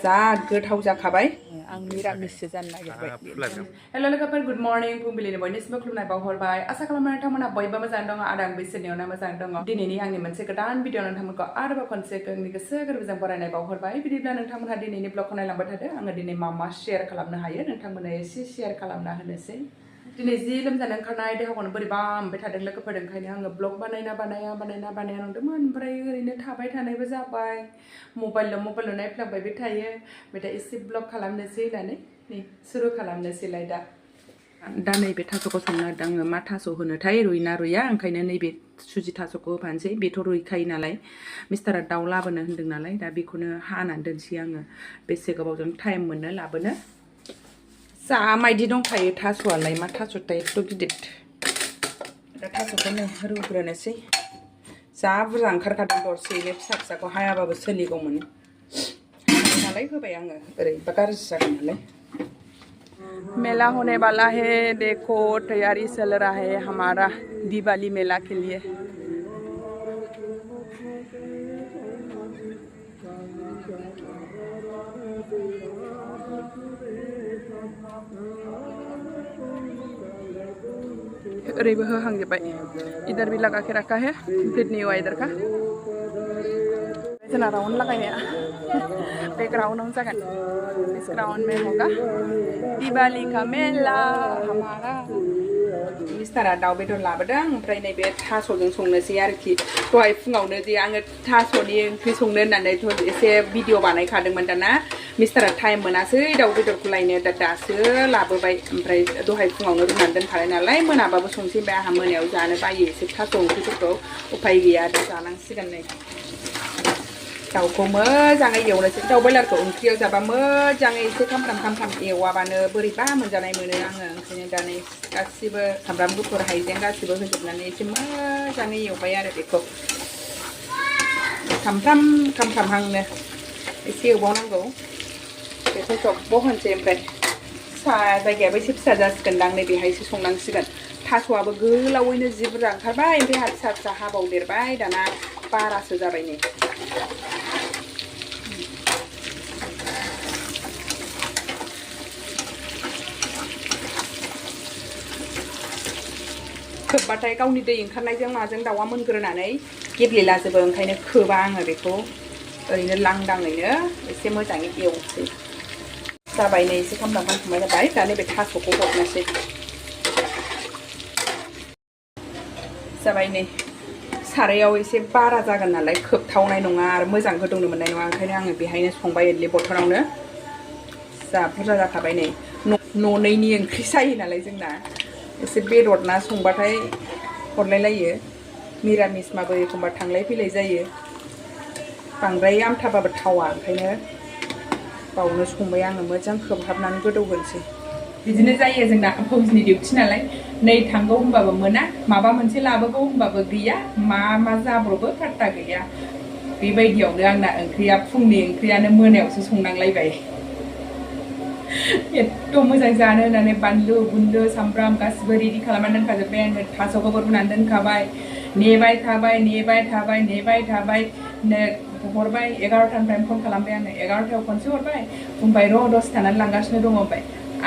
जा गोथाव जाखाबाय आं निरामिससो जानो नागिरबाय हेल' लोगोफोर गुड मर्निं फुंबिलिनि बयनिसिमबो खुलुमनाय बावहरबाय आसा खालामो नोंथांमोना बयबो मोजां दङ आरो आं बैसोरनियावनो मोजां दङ दिनैनि आंनि मोनसे गोदान भिडिअ नोंथांमोनखौ आरोबाव खनसे गावनि गोसो गोरबोजों बरायनाय बावहरबाय बिदिब्ला नोंथांमोनहा दिनैनि ब्लगखौ नायलांबाय थादो आङो दिनै मा शेयार खालामनो हायो नोंथांमोननो एसे शेयार खालामना होनोसै दिनै जि लोमजानो ओंखारनाय देहाखौनो बोरैबा मोनबाय थादों लोगोफोर ओंखायनो आङो ब्लग बानाया नंदोंमोन ओमफ्राय ओरैनो थाबाय थानायबो जाबाय मबाइल नायफ्लांबायबो थायो ओमफ्राय दा एसे ब्लग खालामनोसै होननानै नै सुरु खालामनोसैलाय दा नैबे थास'खौ संनो नागिरदों आङो मा थास' होनोथाय रुइना रुइया ओंखायनो नैबे सुजि थास'खौ होफानोसै बेथ' रुइखायो नालाय मिस्टारा दाउ लाबोनो होनदों नालाय दा बेखौनो हानानै दोनसै आङो बेसे गोबावजों टाइम मोनो लाबोनो जा मायदि दंखायो थास'आलाय मा थास'थाय एथ' गिदिर दा थास'खौ नै रुग्रोनोसै जा बुरजा ओंखारखादों दरसेयैनो फिसा फिसाखौ हायाबाबो सोलिगौमोन नालाय होबाय आङो ओरैबा गाज्रि जागोन नालाय मेला होने वाला है देखो तैयारी चल रहा है हमारा दिवाली मेला के लिए ओरैबो होहांजोब्बाय इधर भी लगा के रखा है कंप्लीट नहीं हुआ इधर का जोंना राउंड लगायनाया बे ग्राउंडआवनो जागोन इस ग्राउंड में होगा दिवाली का मेला हमारा मिस्टारा दाउ बेदर लाबोदों ओमफ्राय नैबे थास'जों संनोसै आरोखि दहाय फुङावनो जे आङो थास'नि ओंख्रि संनो होननानैथ' एसे भिडिअ बानायखादोंमोन दाना मिस्टारा टाइम मोनासै दाउ बेदरखौ लायनो दासो लाबोबाय ओमफ्राय दहाय फुङावनो रुनानै दोनखानाय नालाय मोनाबाबो संसै ओमफ्राय आंहा मोनायाव जानो बायो एसे थास' ओंख्रिफोरखौ उफाय गैया दा जानांसिगोन नै दाउखौ मोजाङै एवनोसै दाउ बयलारखौ ओंख्रियाव जाबा मोजाङै एसे खामफ्राम एवाबानो बोरैबा मोनजानाय मोनो आङो ओंखायनो दा नै गासिबो सामब्राम गुफुर हाइजें गासिबो होजोबनानै एसे मोजाङै एवबाय आरो बेखौ खामफ्रामहांनो एसे एवबावनांगौ बेखौ जब्ब होनसै ओमफ्राय जायगायाबो एसे फिसा जासिगोनदां नै बेहायसो संनांसिगोन थास'आबो गोलावैनो जि बुरजा ओंखारबाय ओमफ्राय आरो फिसा फिसा हाबावदेरबाय दाना बारासो जाबाय नै खोबबाथाय गावनि दै ओंखारनायजों माजों दाउआ मोनग्रोनानै गेब्लेलाजोबो ओंखायनो खोबा आङो बेखौ ओरैनो लांदाङैनो एसे मोजाङै एवसै जाबाय नै एसे खामफ्राम जाबाय दा नैबे थास'खौ हरनोसै जाबाय नै सारायाव एसे बारा जागोन नालाय खोबथावनाय नङा आरो मोजां गोदौनो मोननाय नङा ओंखायनो आङो बेहायनो संबाय एरलि बथनावनो जा बुरजा जाखाबाय नै न'नैनि ओंख्रि जायो नालाय जोंना एसे बेदर ना संबाथाय हरलायलायो मिरामिसबाबो एखमबा थांलाय फैलाय जायो बांद्राय आमथाबाबो थावा ओंखायनो बावनो संबाय आङो मोजां खोबहाबनानै गोदौहोनोसै बिदिनो जायो जोंना फौजिनि डिउटि नालाय नै थांगौ होनबाबो मोना माबा मोनसे लाबोगौ होनबाबो गैया मा जाब्रबो फात्ता गैया बेबायदियावनो आंना ओंख्रिया फुंनि ओंख्रियानो मोनायावसो संनांलायबाय एथ' मोजां जानो होननानै बानलु बुनलु सामब्राम गासिबो रेडि खालामनानै दोनखाजोब्बाय आङो थास'खौबो रुनानै दोनखाबाय नेबाय थाबाय हरबाय 11टानिफ्रायनो फन खालामबाय आङो 11टायाव खनसे हरबाय बुंबाय र' दसे थानानै लांगासिनो दङ ओमफ्राय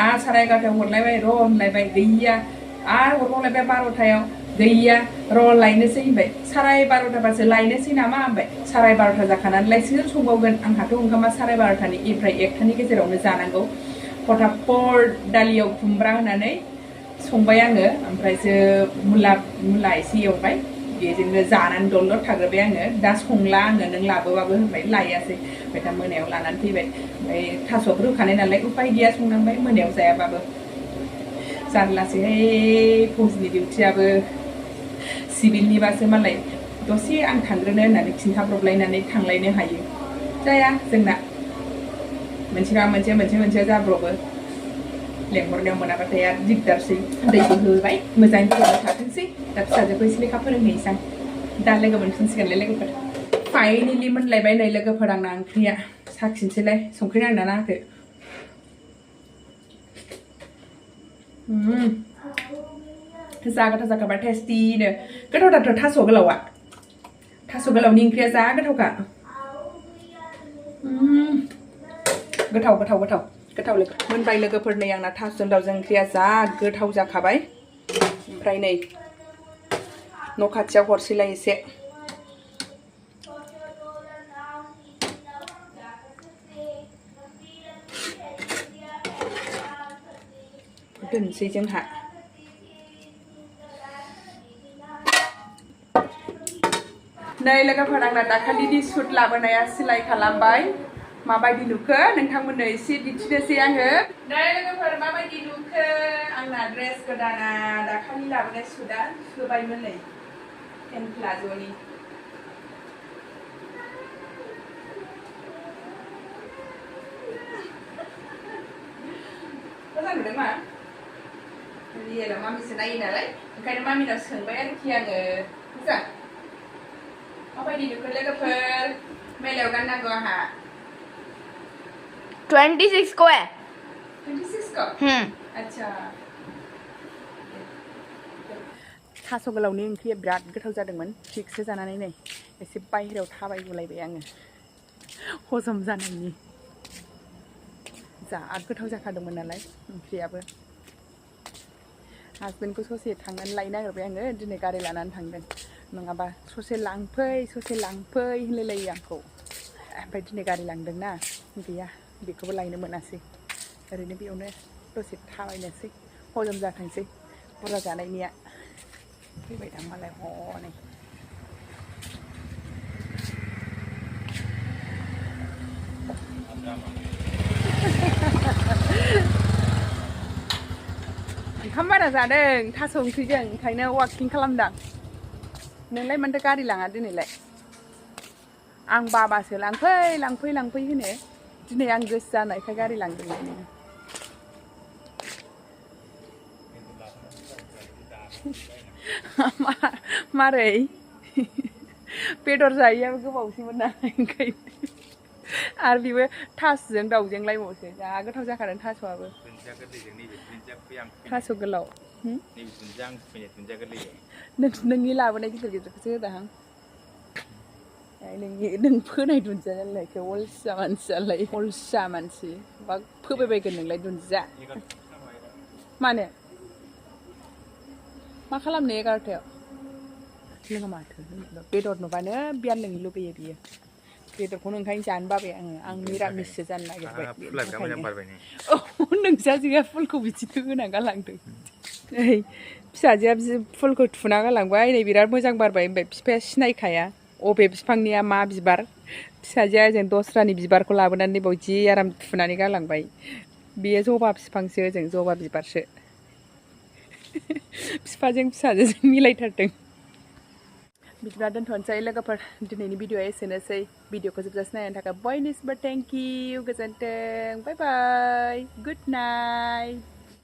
आरो 11:30 हरलायबाय र' होनलायबाय गैया आरो हरबावलायबाय 12टायाव गैया र' लायनोसै होनबाय 12:30बासो लायनोसै नामा होनबाय 12:30 जाखानानैलाय सोर संबावगोन आंहाथ' ओंखामा 12:30निफ्राय 1टानि गेजेरावनो जानांगौ फटाफट दालियाव खुमब्रा होनानै संबाय आङो ओमफ्रायसो मुला एसे एवबाय बेजोंनो जानानै दलद थाग्रोबाय आङो दा संला आङो नों लाबोबाबो होनबाय लायासै ओमफ्राय दा मोनायाव लानानै फैबाय ओमफ्राय थास'फोर होखानाय नालाय उफाय गैया संनांबाय मोनायाव जायाबाबो जारलासैहाय फौजिनि डिउटियाबो सिभिलनिबासो मालाय दसे आं थांग्रोनो होननानै खिन्थाब्रबलायनानै थांलायनो हायो जाया जोंना मोनसे जाब्रबो लेंहरनायाव मोनाबाथाय आरो दिगदारसै दैबो होबाय मोजाङै गोदौबाय थाथोंसै दा फिसाजोखौ एसे लेखा फोरोंहैसां दा लोगो मोनफिनसिगोनलाय लोगोफोर फाइनेलि मोनलायबाय नै लोगोफोर आंना ओंख्रिया साखिनोसैलाय संख्रि नांदोंना नाङाखै जा गोथाव जाखाबाय टेस्टिनो गोथावथार थास' गोलावनि ओंख्रिया जा गोथावखा गोथाव लोगो मोनबाय लोगोफोर नै आंना थास'जों दाउजों ओंख्रिया जा गोथाव जाखाबाय ओमफ्राय नै न' खाथियाव हरसैलाय एसे दोनसै जोंहा नै लोगोफोर आंना दाखालिनि सुट लाबोनाया सिलाय खालामबाय माबायदि नुखो नोंथांमोननो एसे दिन्थिनोसै आङो नै लोगोफोर माबायदि नुखो आंना ड्रेस गोदाना दाखालि लाबोनाय सुटआ सुबायमोन नै पेन प्लाज'नि मोजां नुदों मा रियेलाव मामिसो नायो नालाय ओंखायनो मामिनाव सोंबाय आरोखि आङो मोजां माबायदि नुखो लोगोफोर मेलायाव गाननांगौ आंहा 26 को है 26 को अच्छा थास' गोलावनि ओंख्रिया बिराद गोथाव जादोंमोन थिगसे जानानै नै एसे बाहेरायाव थाबायगुलायबाय आङो हजम जानायनि जा गोथाव जाखादोंमोन नालाय ओंख्रियाबो हासबेन्डखौ ससे थांनानै लायनो नागिरबाय आङो दिनै गारि लानानै थांदों नङाबा ससे लांफै होनलायलायो आंखौ ओमफ्राय दिनै गारि लांदोंना गैया बेखौबो लायनो मोनासै ओरैनो बेयावनो दसे थाबायनोसै हजम जाथोंसै बुरजा जानायनिया फैबाय दां मालाय हनै ओंखाम बारा जादों थास' ओंख्रिजों ओंखायनो वाकिं खालामदां नोंलाय मानोथो गारि लाङा दिनैलाय आं बाबासो लांफै होनो दिनै आं गोसो जानायखाय गारि लांदोंमोन मारै बेदर जायैयाबो गोबावसैमोन ना ओंखायनो आरो बेबो थास'जों दाउजोंलायबावसो जा गोथाव जाखादों थास'आबो थास' गोलाव नोंनि लाबोनाय गिदिर गिदिरखौसो होदाहां नों फोनाय दुन्दियालाय अलसिया मानसियालाय अलसिया मानसि बा फोबायबायगोन नोंलाय दुन्दिया मानो मा खालामनो 11टायाव लोङा माथो बेदर नुबानो बियार लोंनो लुबैयो बियो बेदरखौनो ओंखायनो जानो बाबाय आं निरामिससो जानो नागिरबाय नोंसाजोआ फुलखौ बिदिनो होना गालांदों फिसाजोआ फुलखौ थुना गालांबाय नै बिराद मोजां बारबाय ओमफ्राय बिफाया सिनायखाया अबे बिफांनिया मा बिबार फिसाजोआ ओजों दस्रानि बिबारखौ लाबोनानै बाव जि आराम थुनानै गालांबाय बेयो जबा बिफांसो ओजों जबा बिबारसो बिफाजों फिसाजोजों मिलायथारदों बिदिब्ला दोनथ'नोसै लोगोफोर दिनैनि भिडिअआ एसेनोसै भिडिअखौ जोबजासे नायनायनि थाखाय बयनिसिमबो थेंक इउ गोजोन्थों बाय बाय गुड नाइट